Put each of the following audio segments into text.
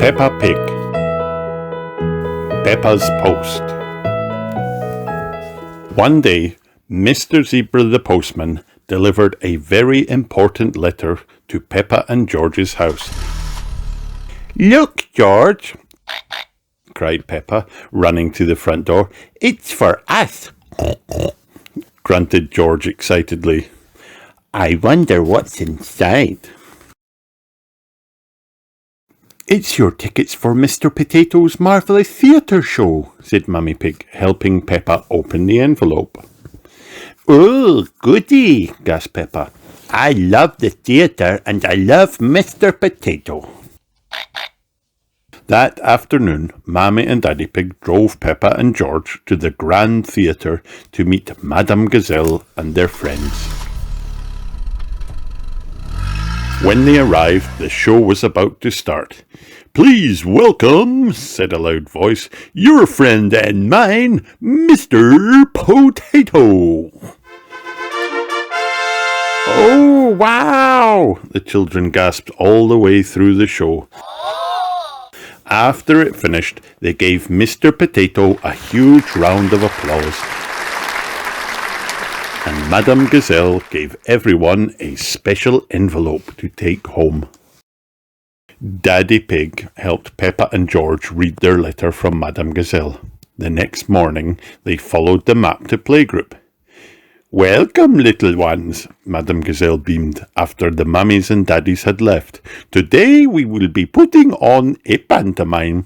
Peppa Pig. Peppa's Post. One day, Mr. Zebra the postman delivered a very important letter to Peppa and George's house. "Look, George," cried Peppa, running to the front door. "It's for us," grunted George excitedly. "I wonder what's inside." "It's your tickets for Mr. Potato's Marvellous Theatre Show," said Mummy Pig, helping Peppa open the envelope. "Oh, goody," gasped Peppa. "I love the theatre and I love Mr. Potato." That afternoon, Mammy and Daddy Pig drove Peppa and George to the Grand Theatre to meet Madame Gazelle and their friends. When they arrived, the show was about to start. "Please welcome," said a loud voice, "your friend and mine, Mr. Potato." "Oh, wow!" the children gasped all the way through the show. After it finished, they gave Mr. Potato a huge round of applause. And Madame Gazelle gave everyone a special envelope to take home. Daddy Pig helped Peppa and George read their letter from Madame Gazelle. The next morning, they followed the map to playgroup. "Welcome, little ones," Madame Gazelle beamed after the mummies and daddies had left. "Today we will be putting on a pantomime,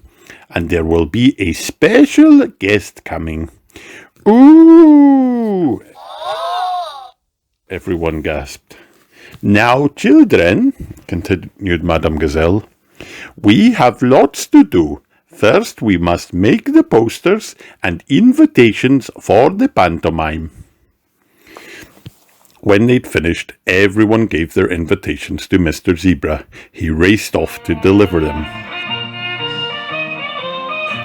and there will be a special guest coming." "Ooh!" everyone gasped. "Now, children," continued Madame Gazelle, "we have lots to do. First, we must make the posters and invitations for the pantomime." When they'd finished, everyone gave their invitations to Mr. Zebra. He raced off to deliver them.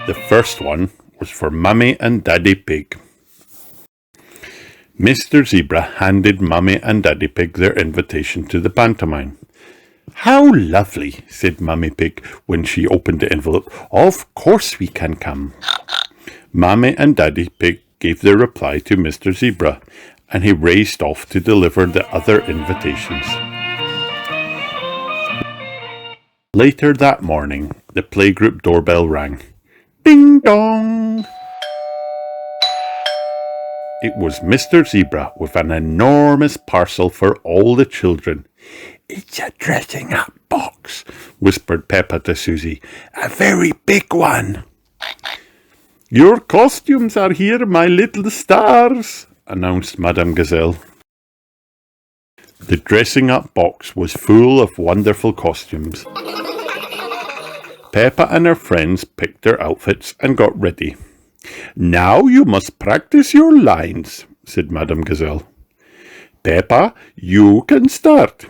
The first one was for Mummy and Daddy Pig. Mr. Zebra handed Mummy and Daddy Pig their invitation to the pantomime. "How lovely," said Mummy Pig when she opened the envelope. "Of course we can come." Mummy and Daddy Pig gave their reply to Mr. Zebra, and he raced off to deliver the other invitations. Later that morning, the playgroup doorbell rang. Ding dong! It was Mr. Zebra with an enormous parcel for all the children. "It's a dressing-up box," whispered Peppa to Susie. "A very big one." "Your costumes are here, my little stars," announced Madame Gazelle. The dressing-up box was full of wonderful costumes. Peppa and her friends picked their outfits and got ready. "Now you must practice your lines," said Madame Gazelle. "Peppa, you can start."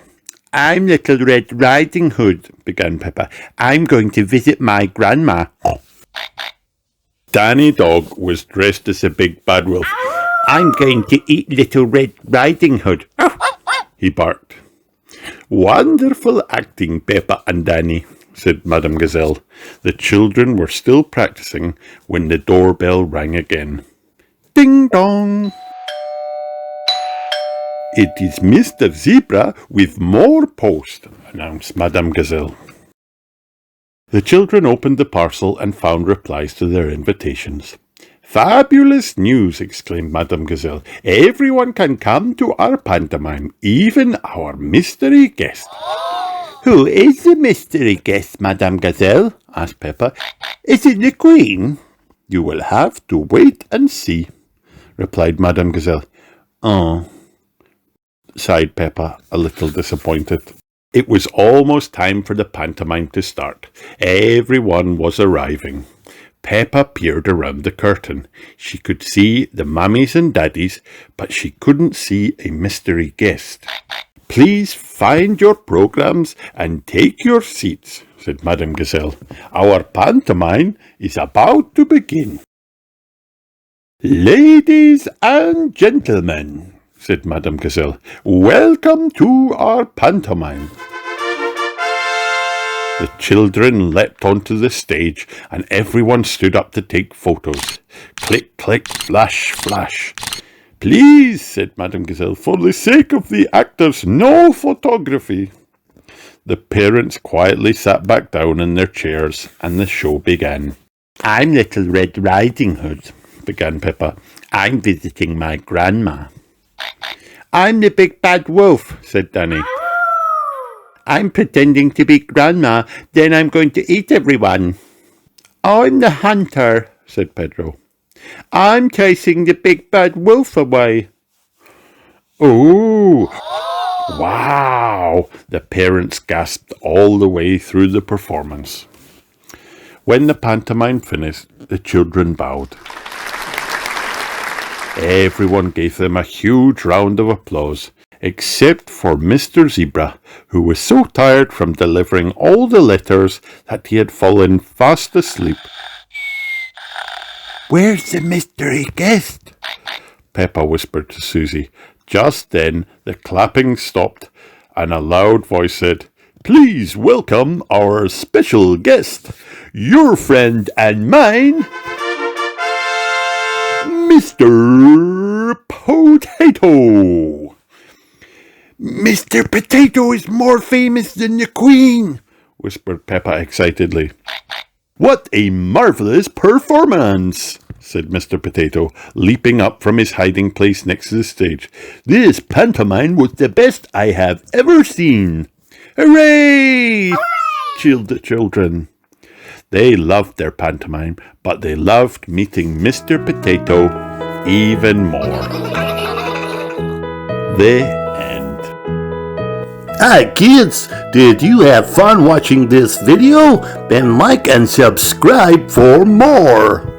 "I'm Little Red Riding Hood," began Peppa. "I'm going to visit my grandma." Danny Dog was dressed as a big bad wolf. "I'm going to eat Little Red Riding Hood," he barked. "Wonderful acting, Peppa and Danny," said Madame Gazelle. The children were still practicing when the doorbell rang again. Ding dong! "It is Mr. Zebra with more post," announced Madame Gazelle. The children opened the parcel and found replies to their invitations. "Fabulous news!" exclaimed Madame Gazelle. "Everyone can come to our pantomime, even our mystery guest." "Who is the mystery guest, Madame Gazelle?" asked Peppa. "Is it the Queen?" "You will have to wait and see," replied Madame Gazelle. "Oh," sighed Peppa, a little disappointed. It was almost time for the pantomime to start. Everyone was arriving. Peppa peered around the curtain. She could see the mummies and daddies, but she couldn't see a mystery guest. "Please find your programs and take your seats," said Madame Gazelle. "Our pantomime is about to begin." "Ladies and gentlemen," said Madame Gazelle, "welcome to our pantomime." The children leapt onto the stage, and everyone stood up to take photos. Click, click, flash, flash. Please, said Madame Gazelle, for the sake of the actors, no photography. The parents quietly sat back down in their chairs, and the show began. I'm Little Red Riding Hood, began Peppa. I'm visiting my grandma. I'm the big bad wolf, said Danny. I'm pretending to be grandma, then I'm going to eat everyone. I'm the hunter, said Pedro. I'm chasing the big bad wolf away. Oh, wow! The parents gasped all the way through the performance. When the pantomime finished, the children bowed. Everyone gave them a huge round of applause, except for Mr. Zebra, who was so tired from delivering all the letters that he had fallen fast asleep. Where's the mystery guest? Peppa whispered to Susie. Just then the clapping stopped, and a loud voice said, Please welcome our special guest, your friend and mine, Mr. Potato. Mr. Potato is more famous than the Queen, whispered Peppa excitedly. What a marvellous performance, said Mr. Potato, leaping up from his hiding place next to the stage. This pantomime was the best I have ever seen. Hooray! Cheered the children. They loved their pantomime, but they loved meeting Mr. Potato even more. The end. Hi kids, did you have fun watching this video? Then like and subscribe for more.